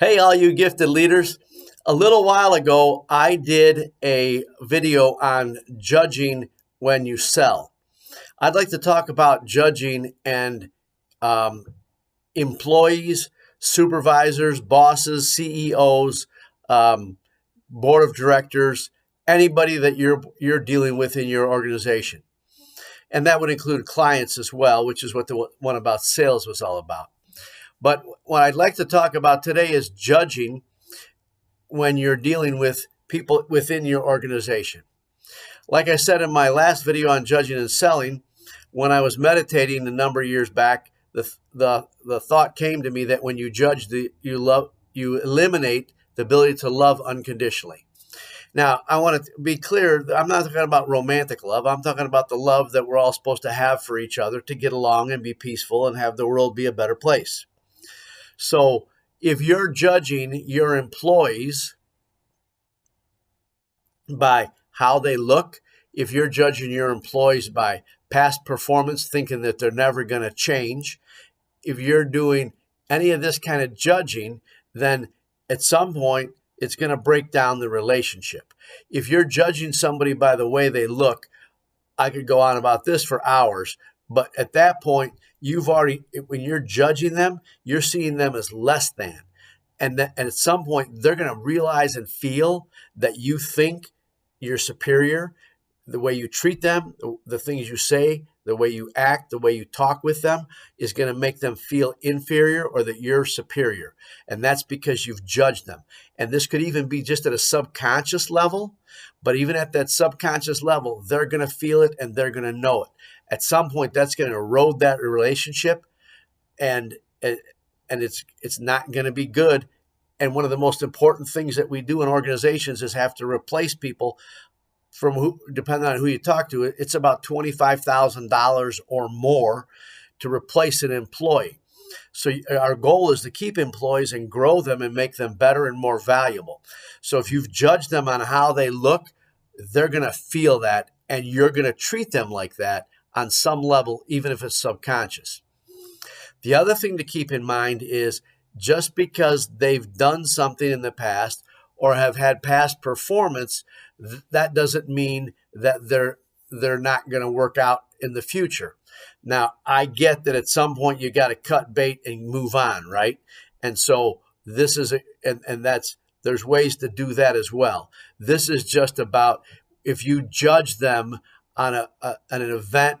Hey, all you gifted leaders. A little while ago, I did a video on judging when you sell. I'd like to talk about judging and um, employees, supervisors, bosses, CEOs, um, board of directors, anybody that you're dealing with in your organization. And that would include clients as well, which is what the one about sales was all about. But what I'd like to talk about today is judging when you're dealing with people within your organization. Like I said in my last video on judging and selling, when I was meditating a number of years back, the thought came to me that when you judge, you eliminate the ability to love unconditionally. Now, I want to be clear, I'm not talking about romantic love. I'm talking about the love that we're all supposed to have for each other to get along and be peaceful and have the world be a better place. So if you're judging your employees by how they look, if you're judging your employees by past performance, thinking that they're never going to change, if you're doing any of this kind of judging, then at some point it's going to break down the relationship. If you're judging somebody by the way they look, I could go on about this for hours, but at that point, when you're judging them, you're seeing them as less than. And at some point, they're going to realize and feel that you think you're superior. The way you treat them, the things you say, the way you act, the way you talk with them is going to make them feel inferior or that you're superior. And that's because you've judged them. And this could even be just at a subconscious level. But even at that subconscious level, they're going to feel it and they're going to know it. At some point, that's going to erode that relationship, and it's not going to be good. And one of the most important things that we do in organizations is have to replace people from who, depending on who you talk to, it's about $25,000 or more to replace an employee. So our goal is to keep employees and grow them and make them better and more valuable. So if you've judged them on how they look, they're going to feel that, and you're going to treat them like that on some level, even if it's subconscious. The other thing to keep in mind is just because they've done something in the past or have had past performance, that doesn't mean that they're not going to work out in the future. Now, I get that at some point you got to cut bait and move on, right? And so this is there's ways to do that as well. This is just about if you judge them on an event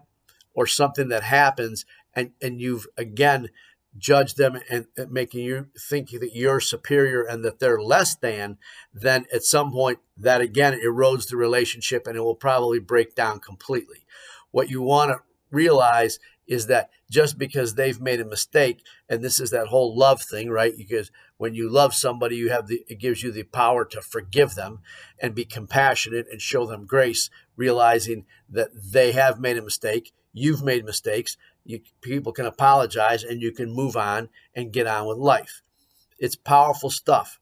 or something that happens, and you've again judged them and making you think that you're superior and that they're less than, then at some point that again erodes the relationship and it will probably break down completely. What you want to realize is that just because they've made a mistake, and this is that whole love thing, right? Because when you love somebody, it gives you the power to forgive them and be compassionate and show them grace, realizing that they have made a mistake. You've made mistakes. People can apologize and you can move on and get on with life. It's powerful stuff.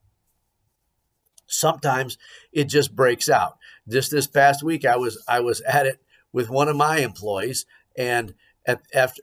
Sometimes it just breaks out. Just this past week, I was at it with one of my employees, and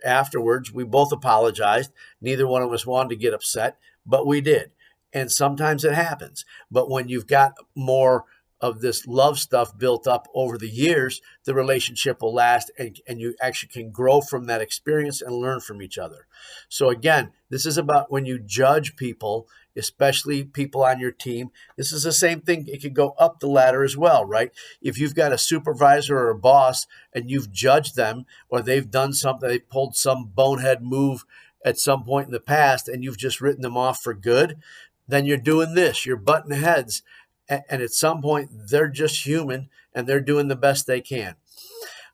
afterwards, we both apologized. Neither one of us wanted to get upset, but we did. And sometimes it happens. But when you've got more of this love stuff built up over the years, the relationship will last, and you actually can grow from that experience and learn from each other. So again, this is about when you judge people, especially people on your team. This is the same thing. It could go up the ladder as well, right? If you've got a supervisor or a boss and you've judged them, or they've done something, they pulled some bonehead move at some point in the past, and you've just written them off for good, then you're doing this. You're butting heads. And at some point, they're just human, and they're doing the best they can.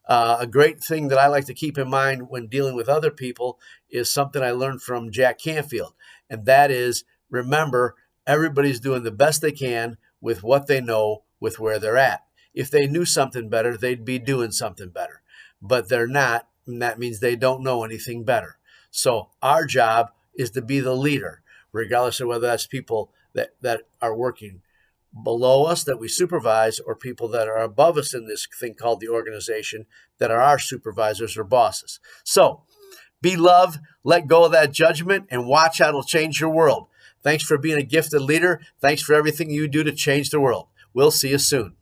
A great thing that I like to keep in mind when dealing with other people is something I learned from Jack Canfield, and that is, remember, everybody's doing the best they can with what they know, with where they're at. If they knew something better, they'd be doing something better, but they're not, and that means they don't know anything better. So our job is to be the leader, regardless of whether that's people that are working below us that we supervise, or people that are above us in this thing called the organization that are our supervisors or bosses. So be love, let go of that judgment, and watch how it'll change your world. Thanks for being a gifted leader. Thanks for everything you do to change the world. We'll see you soon.